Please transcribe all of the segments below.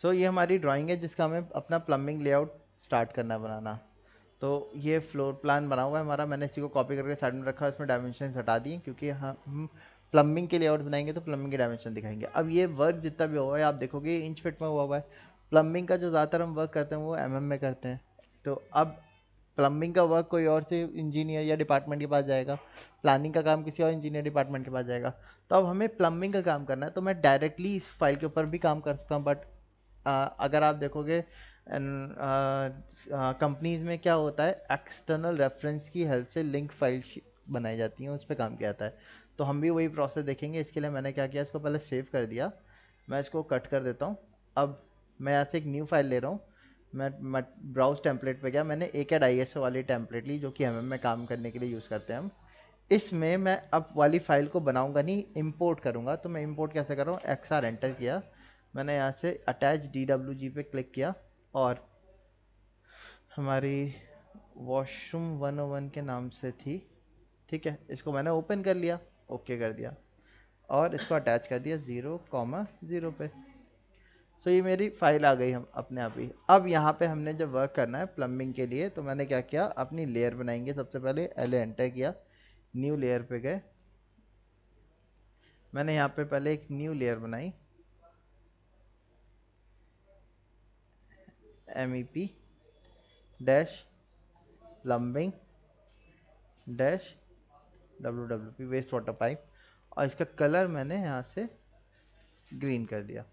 सो ये हमारी ड्राइंग है जिसका हमें अपना प्लम्बिंग लेआउट स्टार्ट करना है बनाना। तो ये फ्लोर प्लान बना हुआ है हमारा, मैंने इसी को कॉपी करके साइड में रखा है, इसमें डायमेंशन हटा दिए क्योंकि हम प्लम्बिंग के लेआउट बनाएंगे तो प्लम्बिंग के डायमेंशन दिखाएंगे। अब ये वर्क जितना भी हुआ है आप देखोगे इंच फिट में हुआ है। प्लम्बिंग का जो ज़्यादातर हम वर्क करते हैं वो में करते हैं। तो अब प्लम्बिंग का वर्क कोई और से इंजीनियर या डिपार्टमेंट के पास जाएगा, प्लानिंग का काम किसी और इंजीनियर डिपार्टमेंट के पास जाएगा। तो अब हमें प्लम्बिंग का काम करना है तो मैं डायरेक्टली इस फाइल के ऊपर भी काम कर सकता हूँ, बट अगर आप देखोगे कंपनीज में क्या होता है, एक्सटर्नल रेफरेंस की हेल्प से लिंक फाइल बनाई जाती हैं, उस पर काम किया जाता है। तो हम भी वही प्रोसेस देखेंगे। इसके लिए मैंने क्या किया, इसको पहले सेव कर दिया, मैं इसको कट कर देता हूँ। अब मैं यहाँ से एक न्यू फाइल ले रहा हूँ। मैं ब्राउज टेम्पलेट पे गया, मैंने एक एड ISO वाली टेम्पलेट ली जो कि में काम करने के लिए यूज़ करते हैं हम। इसमें मैं अब वाली फाइल को बनाऊंगा नहीं, इंपोर्ट करूंगा। तो मैं इंपोर्ट कैसे कर रहा हूँ, XR एंटर किया, मैंने यहाँ से अटैच DWG पे क्लिक किया और हमारी वॉशरूम 101 के नाम से थी, ठीक है, इसको मैंने ओपन कर लिया, ओके कर दिया और इसको अटैच कर दिया 0,0 पे। सो ये मेरी फाइल आ गई हम अपने आप ही। अब यहाँ पे हमने जब वर्क करना है प्लम्बिंग के लिए तो मैंने क्या किया, अपनी लेयर बनाएंगे। सबसे पहले LA एंटर किया, न्यू लेयर पे गए, मैंने यहाँ पे पहले एक न्यू लेयर बनाई, MEP dash plumbing dash WWP waste water pipe, और इसका कलर मैंने यहाँ से ग्रीन कर दिया,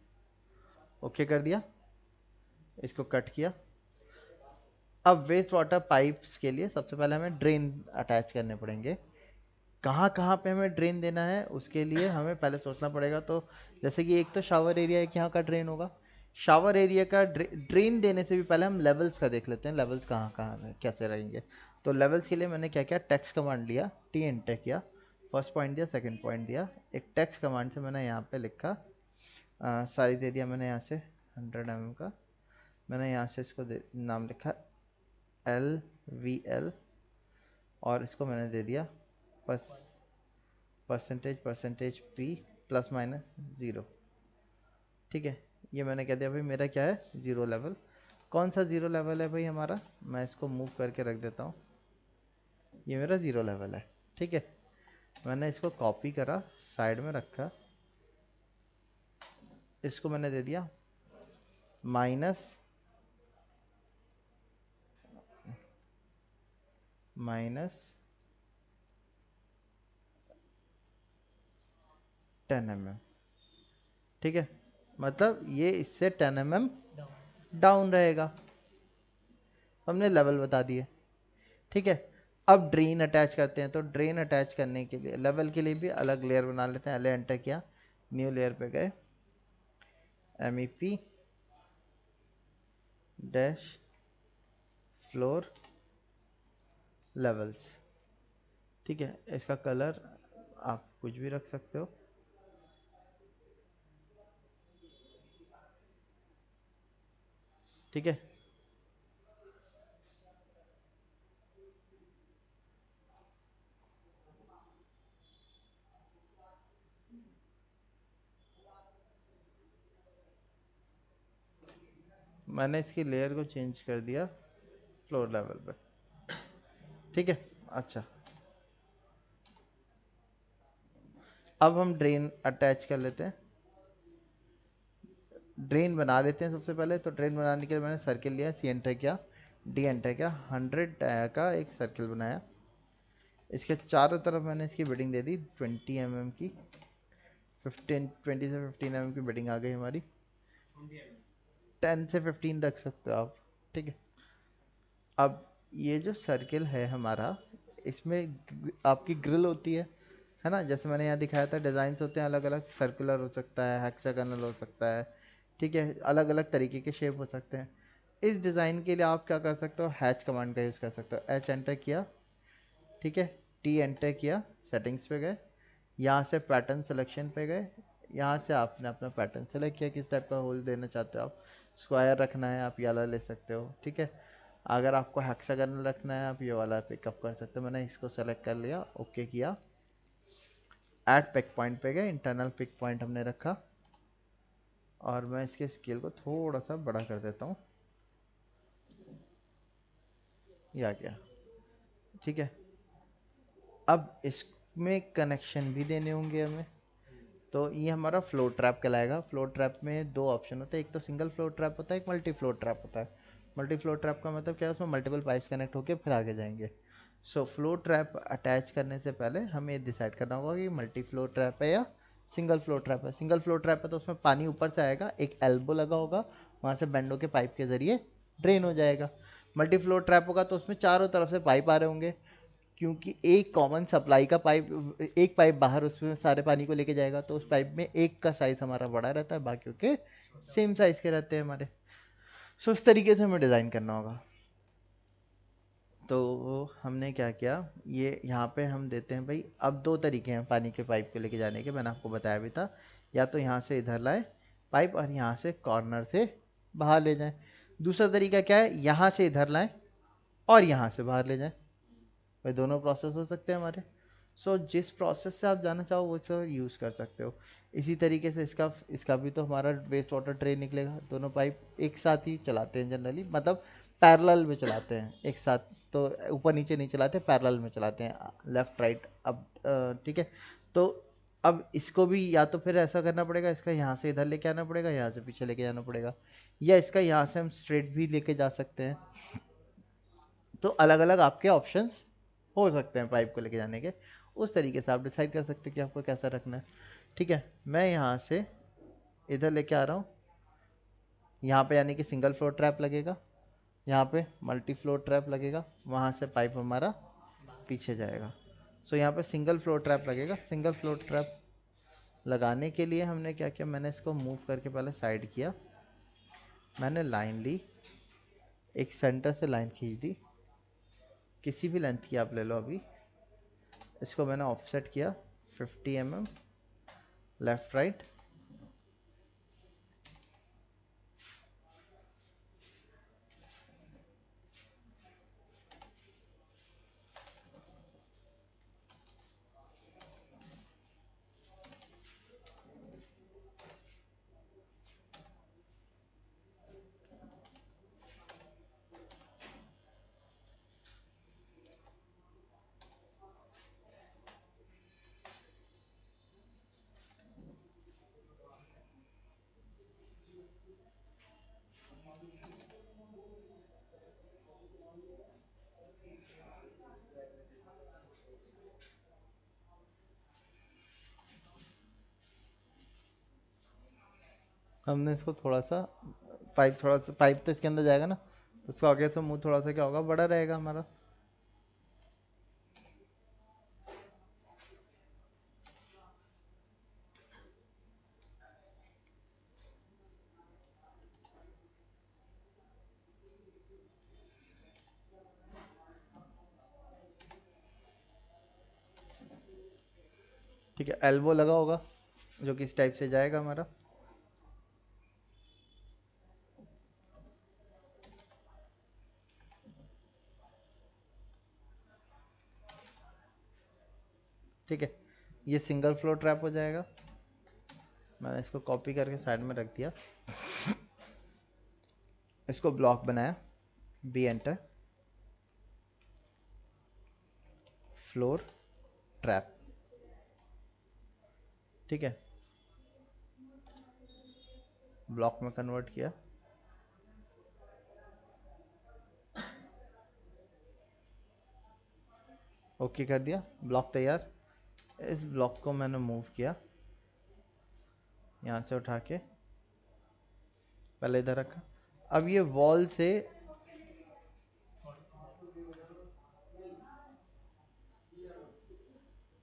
ओके कर दिया, इसको कट किया। अब वेस्ट वाटर पाइप्स के लिए सबसे पहले हमें ड्रेन अटैच करने पड़ेंगे। कहाँ कहाँ पे हमें ड्रेन देना है उसके लिए हमें पहले सोचना पड़ेगा। तो जैसे कि एक तो शावर एरिया है कि यहाँ का ड्रेन होगा, शावर एरिया का ड्रेन देने से भी पहले हम लेवल्स का देख लेते हैं, लेवल्स कहाँ कहाँ हैं, कैसे रहेंगे। तो लेवल्स के लिए मैंने क्या किया, टेक्स्ट कमांड लिया, T एंटर किया, फर्स्ट पॉइंट दिया, सेकंड पॉइंट दिया, एक टेक्स्ट कमांड से मैंने यहाँ पे लिखा, साइज दे दिया मैंने यहाँ से 100 mm का, मैंने यहाँ से इसको नाम लिखा LVL और इसको मैंने दे दिया बस परसेंटेज P ±0, ठीक है। ये मैंने कह दिया भाई मेरा क्या है, ज़ीरो लेवल। कौन सा ज़ीरो लेवल है भाई हमारा, मैं इसको मूव करके रख देता हूँ, ये मेरा ज़ीरो लेवल है, ठीक है। मैंने इसको कॉपी करा, साइड में रखा, इसको मैंने दे दिया माइनस 10 mm, ठीक है। मतलब ये इससे 10 mm डाउन रहेगा, हमने लेवल बता दिए, ठीक है। अब ड्रेन अटैच करते हैं। तो ड्रेन अटैच करने के लिए लेवल के लिए भी अलग लेयर बना लेते हैं। LA एंटर किया, न्यू लेयर पे गए, MEP डैश फ्लोर लेवल्स, ठीक है। इसका कलर आप कुछ भी रख सकते हो, ठीक है। मैंने इसकी लेयर को चेंज कर दिया फ्लोर लेवल पे, ठीक है। अच्छा, अब हम ड्रेन अटैच कर लेते हैं, ड्रेन बना लेते हैं सबसे पहले। तो ड्रेन बनाने के लिए मैंने सर्किल लिया, C एंटर किया, D एंटर किया, 100 का एक सर्किल बनाया, इसके चारों तरफ मैंने इसकी बिडिंग दे दी 20 mm की, 20 से 15 mm की बिडिंग आ गई हमारी, 10 से 15 रख सकते हो आप, ठीक है। अब ये जो सर्किल है हमारा, इसमें आपकी ग्रिल होती है ना, जैसे मैंने यहाँ दिखाया था डिज़ाइंस होते हैं अलग अलग, सर्कुलर हो सकता है, हेक्सागोनल हो सकता है, ठीक है, अलग अलग तरीके के शेप हो सकते हैं। इस डिज़ाइन के लिए आप क्या कर सकते हो, हैच कमांड का यूज़ कर सकते हो। H एंटर किया, ठीक है, T एंटर किया, सेटिंग्स पे गए, यहाँ से पैटर्न सिलेक्शन पे गए, यहाँ से आपने अपना पैटर्न सेलेक्ट किया, किस टाइप का होल देना चाहते हो आप, स्क्वायर रखना है आप ये वाला ले सकते हो, ठीक है। अगर आपको हेक्सागोनल रखना है आप ये वाला पिकअप कर सकते हो। मैंने इसको सेलेक्ट कर लिया, ओके किया, ऐड पिक पॉइंट पे गए, इंटरनल पिक पॉइंट हमने रखा, और मैं इसके स्केल को थोड़ा सा बड़ा कर देता हूँ, या क्या, ठीक है। अब इसमें कनेक्शन भी देने होंगे हमें, तो ये हमारा फ्लो ट्रैप कहलाएगा। फ्लो ट्रैप में दो ऑप्शन होते हैं, एक तो सिंगल फ्लो ट्रैप होता है, एक मल्टी फ्लो ट्रैप होता है। मल्टी फ्लो ट्रैप का मतलब क्या है, उसमें मल्टीपल पाइप्स कनेक्ट होकर फिर आगे जाएंगे। सो फ्लो ट्रैप अटैच करने से पहले हमें ये डिसाइड करना होगा कि मल्टी फ्लो ट्रैप है या सिंगल फ्लो ट्रैप है। सिंगल फ्लो ट्रैप है तो उसमें पानी ऊपर से आएगा, एक एल्बो लगा होगा, वहाँ से बेंडो के पाइप के ज़रिए ड्रेन हो जाएगा। मल्टी फ्लो ट्रैप होगा तो उसमें चारों तरफ से पाइप आ रहे होंगे, क्योंकि एक कॉमन सप्लाई का पाइप, एक पाइप बाहर उसमें सारे पानी को लेके जाएगा, तो उस पाइप में एक का साइज हमारा बड़ा रहता है, बाकियों के सेम साइज के रहते हैं हमारे। सो उस तरीके से हमें डिज़ाइन करना होगा। तो हमने क्या किया, ये यहाँ पे हम देते हैं भाई, अब दो तरीके हैं पानी के पाइप को लेके जाने के, मैंने आपको बताया भी था। या तो यहाँ से इधर लाए पाइप और यहाँ से कॉर्नर से बाहर ले जाएं। दूसरा तरीका क्या है, यहाँ से इधर लाएं और यहाँ से बाहर ले जाएं। भाई दोनों प्रोसेस हो सकते हैं हमारे। जिस प्रोसेस से आप जाना चाहो वो इसका यूज़ कर सकते हो। इसी तरीके से इसका इसका भी तो हमारा वेस्ट वाटर ट्रे निकलेगा। दोनों पाइप एक साथ ही चलाते हैं जनरली, मतलब पैरेलल में चलाते हैं एक साथ, तो ऊपर नीचे नहीं चलाते, पैरेलल में चलाते हैं, लेफ्ट राइट अब, ठीक है। तो अब इसको भी या तो फिर ऐसा करना पड़ेगा, इसका यहाँ से इधर लेके आना पड़ेगा, यहाँ से पीछे लेके जाना पड़ेगा, या इसका यहाँ से हम स्ट्रेट भी लेके जा सकते हैं। तो अलग अलग आपके ऑप्शंस हो सकते हैं पाइप को लेके जाने के। उस तरीके से आप डिसाइड कर सकते हैं कि आपको कैसा रखना है। ठीक है, मैं यहाँ से इधर लेके आ रहा हूँ, यहाँ पे यानी कि सिंगल फ्लोर ट्रैप लगेगा, यहाँ पे मल्टी फ्लोर ट्रैप लगेगा, वहाँ से पाइप हमारा पीछे जाएगा। यहाँ पे सिंगल फ्लोर ट्रैप लगेगा। सिंगल फ्लोर ट्रैप लगाने के लिए हमने क्या किया, मैंने इसको मूव करके पहले साइड किया, मैंने लाइन ली, एक सेंटर से लाइन खींच दी, किसी भी लेंथ की आप ले लो। अभी इसको मैंने ऑफसेट किया 50 mm लेफ्ट राइट। हमने इसको थोड़ा सा थोड़ा सा पाइप तो इसके अंदर जाएगा ना, तो उसको आगे से मुंह थोड़ा सा क्या होगा, बड़ा रहेगा हमारा। ठीक है, एल्बो लगा होगा जो कि इस टाइप से जाएगा हमारा। ठीक है, ये सिंगल फ्लोर ट्रैप हो जाएगा। मैंने इसको कॉपी करके साइड में रख दिया, इसको ब्लॉक बनाया, बी एंटर, फ्लोर ट्रैप। ठीक है, ब्लॉक में कन्वर्ट किया, ओके कर दिया, ब्लॉक तैयार। इस ब्लॉक को मैंने मूव किया, यहाँ से उठा के पहले इधर रखा। अब ये वॉल से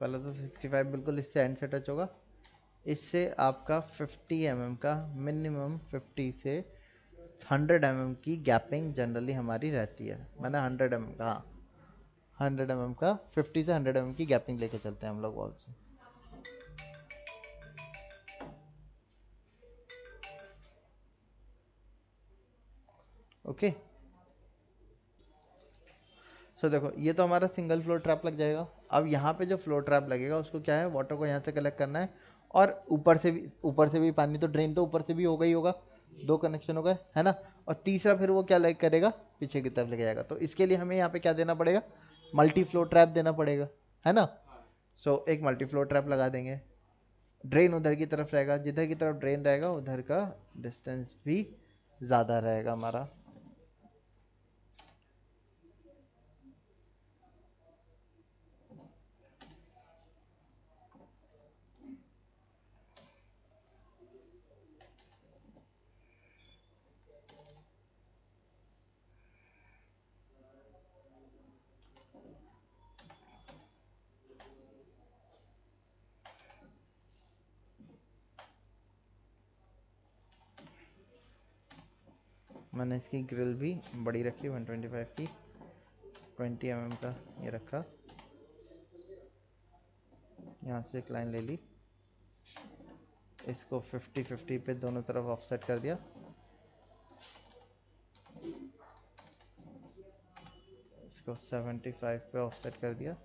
पहले तो 65 बिल्कुल इससे एंड से टच होगा। इससे आपका 50 mm का मिनिमम, 50 से 100 mm की गैपिंग जनरली हमारी रहती है। मैंने 100 mm का, हाँ, 100 mm का 50 से 100 mm की गैपिंग लेके चलते हैं हम लोग वॉल से। ओके, देखो ये तो हमारा सिंगल फ्लोर ट्रैप लग जाएगा। अब यहाँ पे जो फ्लोर ट्रैप लगेगा उसको क्या है, वाटर को यहाँ से कलेक्ट करना है और ऊपर से भी पानी, तो ड्रेन तो ऊपर से भी होगा ही होगा, दो कनेक्शन हो गए है ना। और तीसरा फिर वो क्या लाइक करेगा, पीछे की तरफ लेके जाएगा। तो इसके लिए हमें यहाँ पे क्या देना पड़ेगा, मल्टी फ्लो ट्रैप देना पड़ेगा, है ना। सो एक मल्टी फ्लो ट्रैप लगा देंगे। ड्रेन उधर की तरफ रहेगा, जिधर की तरफ ड्रेन रहेगा उधर का डिस्टेंस भी ज़्यादा रहेगा हमारा। मैंने इसकी ग्रिल भी बड़ी रखी 125 की, 20 mm का ये रखा। यहाँ से एक लाइन ले ली, इसको 50-50 पे दोनों तरफ ऑफसेट कर दिया, इसको 75 पे ऑफसेट कर दिया।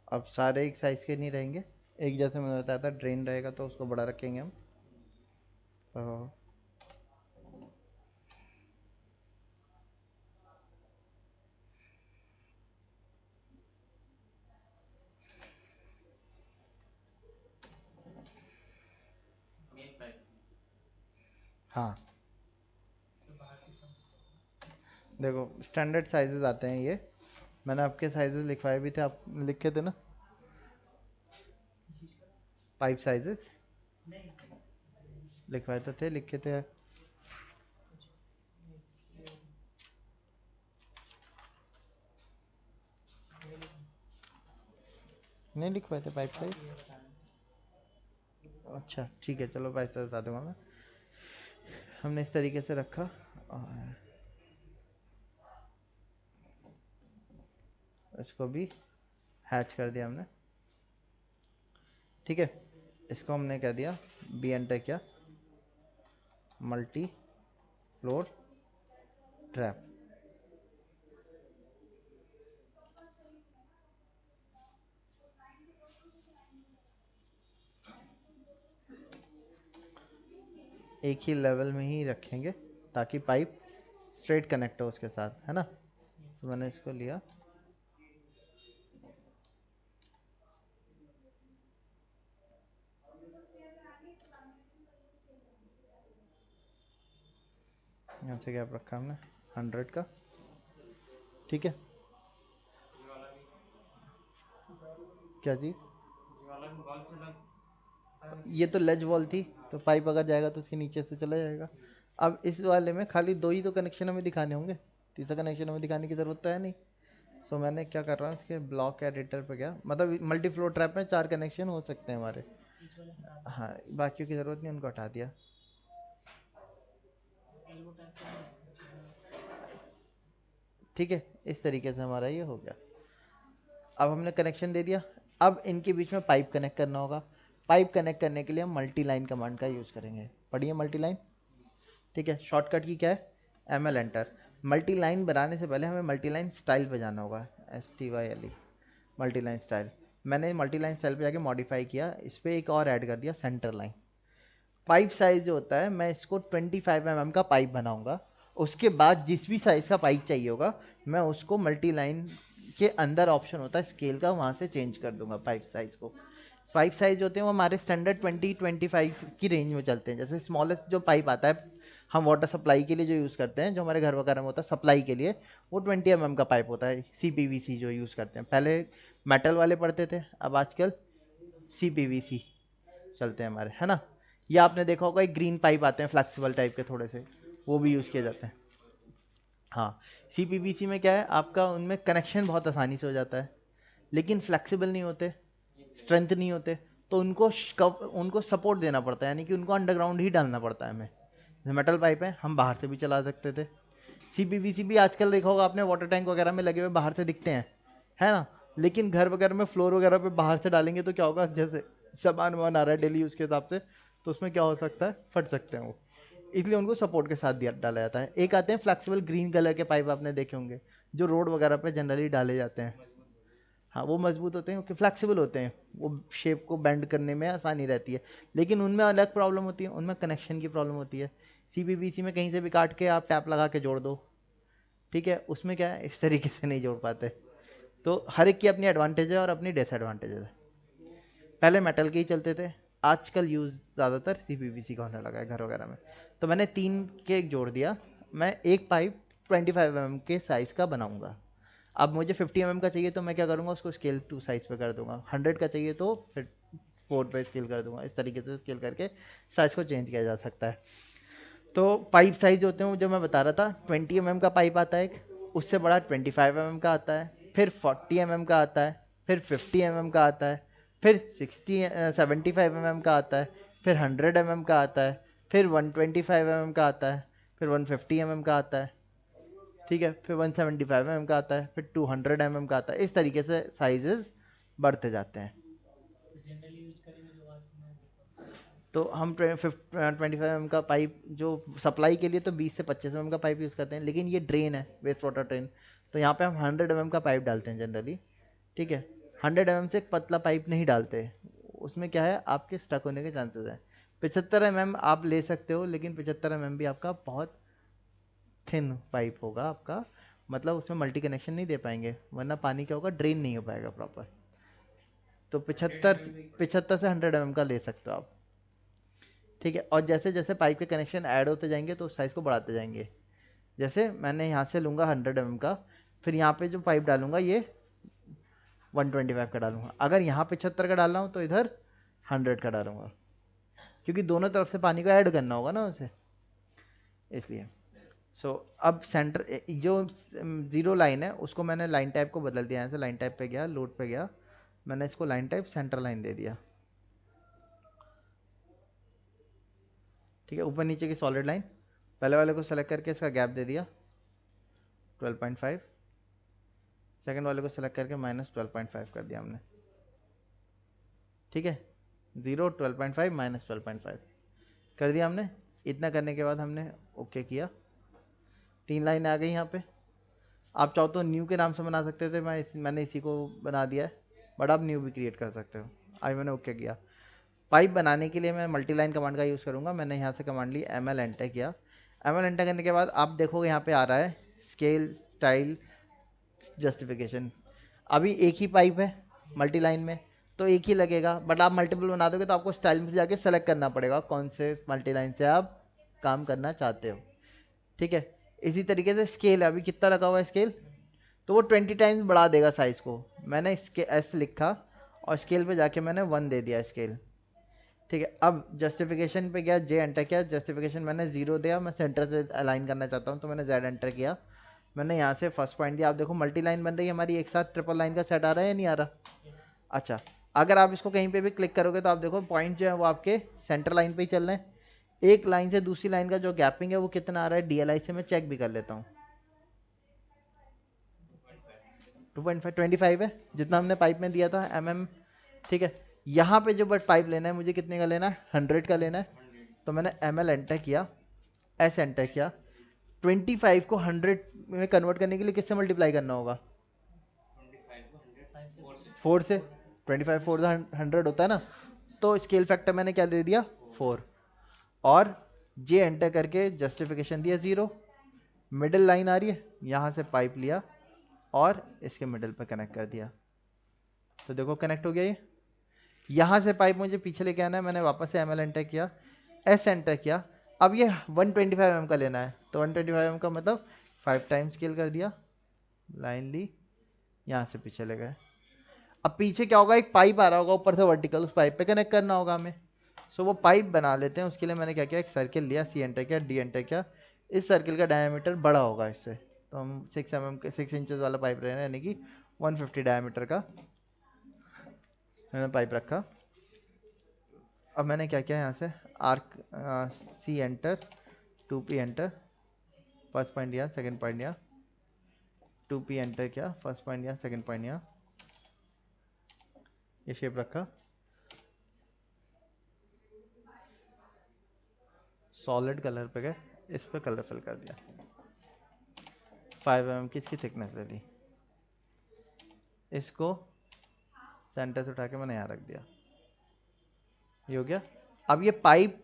अब सारे एक साइज़ के नहीं रहेंगे, एक जैसे मैंने बताया था, ड्रेन रहेगा तो उसको बड़ा रखेंगे हम। तो हाँ, देखो स्टैंडर्ड साइजेस आते हैं ये, मैंने आपके साइजेस लिखवाए भी थे, आप लिखे थे ना पाइप साइजेस, लिखवाए तो थे, लिखे थे। नहीं लिखवाए थे पाइप साइज? अच्छा ठीक है, चलो पाइप साइज बता दूंगा मैं। हमने इस तरीके से रखा और इसको भी हैच कर दिया हमने, ठीक है। इसको हमने कह दिया बी एंटर किया, मल्टी फ्लोर ट्रैप। एक ही लेवल में ही रखेंगे ताकि पाइप स्ट्रेट कनेक्ट हो उसके साथ, है ना। तो मैंने इसको लिया, यहाँ से गैप रखा हमने 100 का, ठीक है। क्या चीज़? ये तो लेज वॉल थी, तो पाइप अगर जाएगा तो उसके नीचे से चला जाएगा। अब इस वाले में खाली दो ही तो कनेक्शन हमें दिखाने होंगे, तीसरा कनेक्शन हमें दिखाने की ज़रूरत तो है नहीं। सो मैंने क्या कर रहा हूँ, इसके ब्लॉक एडिटर पे गया, मतलब मल्टी फ्लो ट्रैप में 4 कनेक्शन हो सकते हैं हमारे, हाँ बाकियों की ज़रूरत नहीं, उनको हटा दिया। ठीक है, इस तरीके से हमारा ये हो गया। अब हमने कनेक्शन दे दिया, अब इनके बीच में पाइप कनेक्ट करना होगा। पाइप कनेक्ट करने के लिए हम मल्टी लाइन कमांड का यूज़ करेंगे, पढ़िए मल्टी लाइन, ठीक है। शॉर्टकट की क्या है, M L enter. Multi line बनाने से पहले हमें मल्टी लाइन स्टाइल पे जाना होगा, STYLE, मल्टी लाइन स्टाइल। मैंने मल्टी लाइन स्टाइल पे जाके मॉडिफाई किया, इस पर एक और ऐड कर दिया, सेंटर लाइन। पाइप साइज जो होता है, मैं इसको 25 mm का पाइप बनाऊंगा, उसके बाद जिस भी साइज का पाइप चाहिए होगा मैं उसको मल्टी लाइन के अंदर ऑप्शन होता है स्केल का, वहाँ से चेंज कर दूंगा पाइप साइज को। पाइप साइज होते हैं वो हमारे स्टैंडर्ड 20-25 की रेंज में चलते हैं। जैसे स्मॉलेस्ट जो पाइप आता है हम वाटर सप्लाई के लिए जो यूज़ करते हैं, जो हमारे घर वगैरह में होता है सप्लाई के लिए, वो 20 का पाइप होता है, CPVC जो यूज़ करते हैं। पहले मेटल वाले पड़ते थे, अब आजकल CPVC चलते हैं हमारे, है ना। या आपने देखा होगा एक ग्रीन पाइप आते हैं फ्लेक्सिबल टाइप के थोड़े से, वो भी यूज़ किए जाते हैं। हाँ, CPVC में क्या है आपका, उनमें कनेक्शन बहुत आसानी से हो जाता है, लेकिन फ्लेक्सिबल नहीं होते, स्ट्रेंथ नहीं होते, तो उनको सपोर्ट देना पड़ता है, यानी कि उनको अंडरग्राउंड ही डालना पड़ता है हमें। जो मेटल पाइप है हम बाहर से भी चला सकते थे। CPVC भी आजकल देखा होगा आपने वाटर टैंक वगैरह में लगे हुए बाहर से दिखते हैं, है ना। लेकिन घर वगैरह में फ्लोर वगैरह पे बाहर से डालेंगे तो क्या होगा, जैसे सामान वामान आ रहा है डेली यूज़ के हिसाब से, तो उसमें क्या हो सकता है, फट सकते हैं वो, इसलिए उनको सपोर्ट के साथ दिया डाला जाता है। एक आते हैं फ्लेक्सिबल ग्रीन कलर के पाइप, आपने देखे होंगे जो रोड वगैरह पे जनरली डाले जाते हैं। हाँ, वो मजबूत होते हैं क्योंकि फ्लेक्सिबल होते हैं, वो शेप को बेंड करने में आसानी रहती है। लेकिन उनमें अलग प्रॉब्लम होती है, उनमें कनेक्शन की प्रॉब्लम होती है। CPVC में कहीं से भी काट के आप टैप लगा के जोड़ दो, ठीक है, उसमें क्या है इस तरीके से नहीं जोड़ पाते। तो हर एक की अपनी एडवांटेज है और अपनी डिसएडवांटेज है। पहले मेटल के ही चलते थे, आजकल यूज़ ज़्यादातर CPVC का होने लगा है घर वगैरह में। तो मैंने 3 केक जोड़ दिया, मैं एक पाइप 25 के साइज़ का बनाऊंगा। अब मुझे 50 का चाहिए तो मैं क्या करूँगा, उसको स्केल 2 साइज़ पे कर दूंगा। 100 का चाहिए तो फिर 4 पे स्केल कर दूंगा। इस तरीके से स्केल करके साइज़ को चेंज किया जा सकता है। तो पाइप साइज होते हैं जो मैं बता रहा था, 20 का पाइप आता है एक, उससे बड़ा 25 का आता है, फिर 40 का आता है, फिर 50 का आता है, फिर 75 का आता है, फिर 100 का आता है, फिर 125 का आता है, फिर 150 का आता है, ठीक है, फिर 175 का आता है, फिर 200 का आता है। इस तरीके से साइजेस बढ़ते जाते हैं। तो हम 25 का पाइप जो सप्लाई के लिए तो 20 से 25 का पाइप यूज़ करते हैं, लेकिन ये ड्रेन है, वेस्ट वाटर ड्रेन, तो यहाँ पे हम 100 का पाइप डालते हैं जनरली, ठीक है। 100 से एक पतला पाइप नहीं डालते, उसमें क्या है आपके स्टक होने के चांसेस हैं। 75 आप ले सकते हो, लेकिन 75 भी आपका बहुत थिन पाइप होगा आपका, मतलब उसमें मल्टी कनेक्शन नहीं दे पाएंगे, वरना पानी क्या होगा, ड्रेन नहीं हो पाएगा प्रॉपर। तो 75 से 100 का ले सकते हो आप, ठीक है। और जैसे जैसे पाइप के कनेक्शन ऐड होते जाएंगे तो उस साइज़ को बढ़ाते जाएंगे। जैसे मैंने यहाँ से लूँगा 100 का, फिर यहाँ पे जो पाइप डालूंगा ये 125 का डालूंगा। अगर यहाँ 75 का डालना हो तो इधर 100 का डालूंगा, क्योंकि दोनों तरफ से पानी को ऐड करना होगा ना उसे, इसलिए। सो अब सेंटर जो ज़ीरो लाइन है उसको मैंने लाइन टाइप को बदल दिया। यहाँ से लाइन टाइप पे गया, लोड पे गया, मैंने इसको लाइन टाइप सेंटर लाइन दे दिया, ठीक है। ऊपर नीचे की सॉलिड लाइन, पहले वाले को सेलेक्ट करके इसका गैप दे दिया 12.5, सेकंड वाले को सेलेक्ट करके -12.5 कर दिया हमने, ठीक है। 0 12.5 -12.5 कर दिया हमने। इतना करने के बाद हमने ओके किया, 3 लाइनें आ गई यहाँ पे। आप चाहो तो न्यू के नाम से बना सकते थे, मैंने इसी को बना दिया है, बट आप न्यू भी क्रिएट कर सकते हो। अभी मैंने ओके किया। पाइप बनाने के लिए मैं मल्टी लाइन कमांड का यूज़ करूँगा। मैंने यहाँ से कमांड ली ML एंटर किया। ML एंटर करने के बाद आप देखोगे यहाँ पे आ रहा है स्केल स्टाइल जस्टिफिकेशन। अभी एक ही पाइप है मल्टी लाइन में तो एक ही लगेगा, बट आप मल्टीपल बना दोगे तो आपको स्टाइल में से जाके सेलेक्ट करना पड़ेगा कौन से मल्टी लाइन से आप काम करना चाहते हो, ठीक है। इसी तरीके से स्केल है, अभी कितना लगा हुआ है स्केल, तो वो 20 टाइम्स बढ़ा देगा साइज़ को। मैंने इसके S लिखा और स्केल पे जाके मैंने 1 दे दिया स्केल, ठीक है। अब जस्टिफिकेशन पे गया, जे एंटर किया, जस्टिफिकेशन मैंने 0 दिया, मैं सेंटर से अलाइन करना चाहता हूँ तो मैंने Z एंटर किया। मैंने यहाँ से फर्स्ट पॉइंट दिया, आप देखो मल्टी लाइन बन रही है हमारी, एक साथ ट्रिपल लाइन का सेट आ रहा है या नहीं आ रहा। अच्छा, अगर आप इसको कहीं पे भी क्लिक करोगे तो आप देखो पॉइंट जो है वो आपके सेंटर लाइन पे ही चल रहे हैं। एक लाइन से दूसरी लाइन का जो गैपिंग है वो कितना आ रहा है, DLI से मैं चेक भी कर लेता हूँ। 2.5 25 है जितना हमने पाइप में दिया था mm, ठीक है। यहाँ पे जो बट पाइप लेना है मुझे कितने का लेना है, 100 का लेना है। तो मैंने ML एंटर किया, S एंटर किया। 25 को 100 में कन्वर्ट करने के लिए किससे मल्टीप्लाई करना होगा, 4 से। 25 4 100 होता है ना, तो स्केल फैक्टर मैंने क्या दे दिया 4, और जे एंटर करके जस्टिफिकेशन दिया 0। मिडिल लाइन आ रही है, यहाँ से पाइप लिया और इसके मिडिल पर कनेक्ट कर दिया, तो देखो कनेक्ट हो गया ये। यहाँ से पाइप मुझे पीछे लेके आना है, मैंने वापस से ML एंटर किया, S एंटर किया। अब ये 125 mm का लेना है, तो 125 mm का मतलब 5 टाइम स्केल कर दिया, लाइन ली, यहाँ से पीछे ले गए। अब पीछे क्या होगा, एक पाइप आ रहा होगा ऊपर से वर्टिकल, उस पाइप पे कनेक्ट करना होगा हमें। सो वो पाइप बना लेते हैं। उसके लिए मैंने क्या किया, एक सर्किल लिया, C एंटर किया, D एंटर किया। इस सर्किल का डायमीटर बड़ा होगा इससे, तो हम 6 mm के 6 इंचेस वाला पाइप रहना, यानी कि 150 डायमीटर का मैंने पाइप रखा। अब मैंने क्या किया, यहाँ से arc C enter, 2P enter, first point यहाँ, सेकंड पॉइंट यहाँ, 2P एंटर किया, फर्स्ट पॉइंट यहाँ, सेकंड पॉइंट यहाँ, ये शेप रखा। सॉलिड कलर पे गए, इस पर कलर फिल कर दिया, 5 mm की इसकी थिकनेस ले ली, इसको सेंटर से उठा के मैंने यहाँ रख दिया, ये हो गया। अब ये पाइप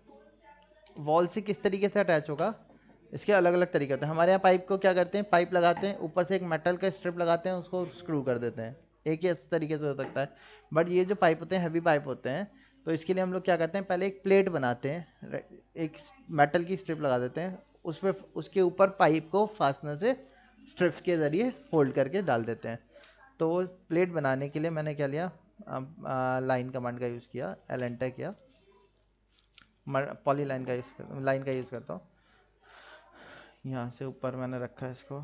वॉल से किस तरीके से अटैच होगा, इसके अलग अलग तरीके होते हैं। हमारे यहाँ पाइप को क्या करते हैं, पाइप लगाते हैं, ऊपर से एक मेटल का स्ट्रिप लगाते हैं, उसको स्क्रू कर देते हैं, एक ही इस तरीके से हो सकता है। बट ये जो पाइप होते हैं, हैवी पाइप होते हैं, तो इसके लिए हम लोग क्या करते हैं, पहले एक प्लेट बनाते हैं, एक मेटल की स्ट्रिप लगा देते हैं, उस पर उसके ऊपर पाइप को फास्टनर से स्ट्रिप्स के ज़रिए फोल्ड करके डाल देते हैं। तो वो प्लेट बनाने के लिए मैंने क्या लिया, लाइन कमांड का यूज़ किया, L एंटर किया, पॉली लाइन का लाइन का यूज़ करता हूँ। यहाँ से ऊपर मैंने रखा है इसको,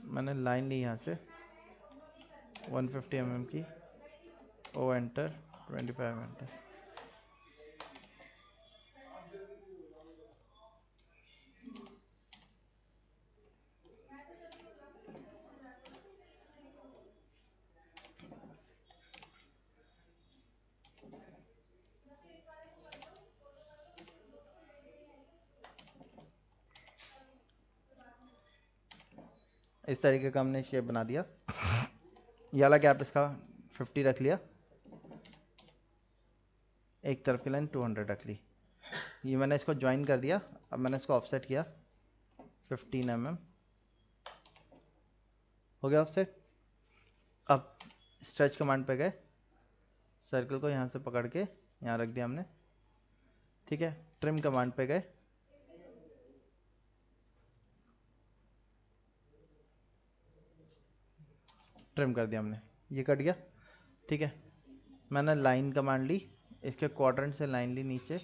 मैंने लाइन ली यहाँ से 150 mm की, O एंटर, 25 एंटर। इस तरीके का हमने शेप बना दिया। ये वाला गैप इसका 50 रख लिया, एक तरफ की लाइन 200 रख ली, ये मैंने इसको ज्वाइन कर दिया। अब मैंने इसको ऑफसेट किया 15 mm, हो गया ऑफसेट। अब स्ट्रेच कमांड पे गए, सर्कल को यहाँ से पकड़ के यहाँ रख दिया हमने, ठीक है। ट्रिम कमांड पे गए, ट्रिम कर दिया हमने, ये कट गया, ठीक है। मैंने लाइन कमांड ली, इसके क्वाड्रेंट से लाइन ली नीचे,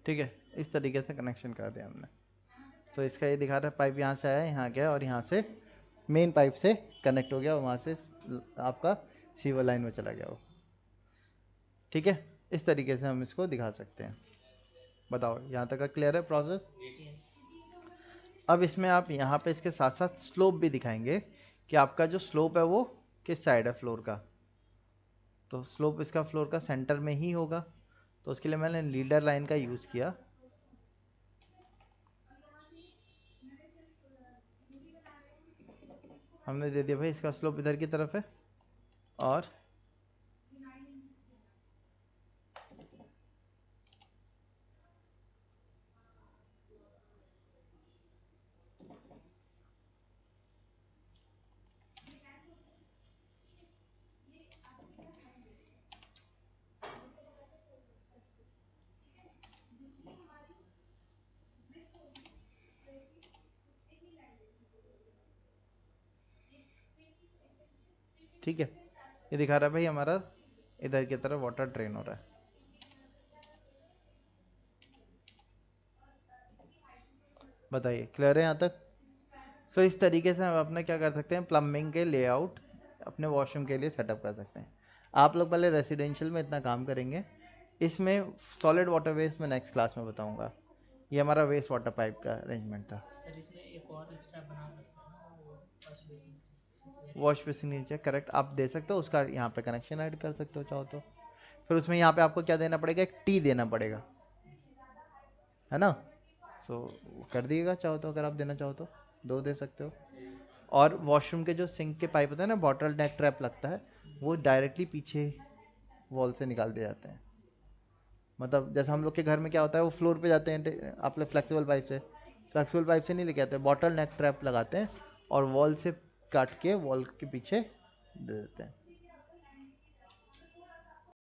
ठीक है। इस तरीके से कनेक्शन कर दिया हमने। तो इसका ये दिखा रहा है, पाइप यहाँ से आया, यहाँ गया, और यहाँ से मेन पाइप से कनेक्ट हो गया, और वहाँ से आपका सीवर लाइन में चला गया वो, ठीक है। इस तरीके से हम इसको दिखा सकते हैं। बताओ यहाँ तक का क्लियर है प्रोसेस। अब इसमें आप यहाँ पे इसके साथ साथ स्लोप भी दिखाएंगे कि आपका जो स्लोप है वो किस साइड है फ्लोर का। तो स्लोप इसका फ्लोर का सेंटर में ही होगा, तो उसके लिए मैंने लीडर लाइन का यूज़ किया। हमने दे दिया भाई इसका स्लोप इधर की तरफ है, और ठीक है, ये दिखा रहा है भाई हमारा इधर की तरफ वाटर ड्रेन हो रहा है। बताइए क्लियर है यहाँ तक? सो इस तरीके से हम अपना क्या कर सकते हैं, प्लम्बिंग के लेआउट अपने वॉशरूम के लिए सेटअप कर सकते हैं। आप लोग पहले रेसिडेंशियल में इतना काम करेंगे, इसमें सॉलिड वाटर वेस्ट में नेक्स्ट क्लास में बताऊंगा। ये हमारा वेस्ट वाटर पाइप का अरेंजमेंट था। सर इसमें एक और स्टेप बना सकते हैं ना, वो वॉश बेसिन। वॉश बेसिन नीचे करेक्ट आप दे सकते हो, उसका यहाँ पे कनेक्शन ऐड कर सकते हो चाहो तो। फिर उसमें यहाँ पे आपको क्या देना पड़ेगा, एक टी देना पड़ेगा, है ना? सो कर दिएगा चाहो तो, अगर आप देना चाहो तो दो दे सकते हो। और वॉशरूम के जो सिंक के पाइप होते हैं ना, बॉटल नेक ट्रैप लगता है, वो डायरेक्टली पीछे वॉल से निकाल दिए जाते हैं। मतलब जैसे हम लोग के घर में क्या होता है, वो फ्लोर पे जाते हैं आप लोग फ्लेक्सिबल पाइप से नहीं लेके आते, बॉटल नेक ट्रैप लगाते हैं और वॉल से काट के वॉल के पीछे दे देते हैं।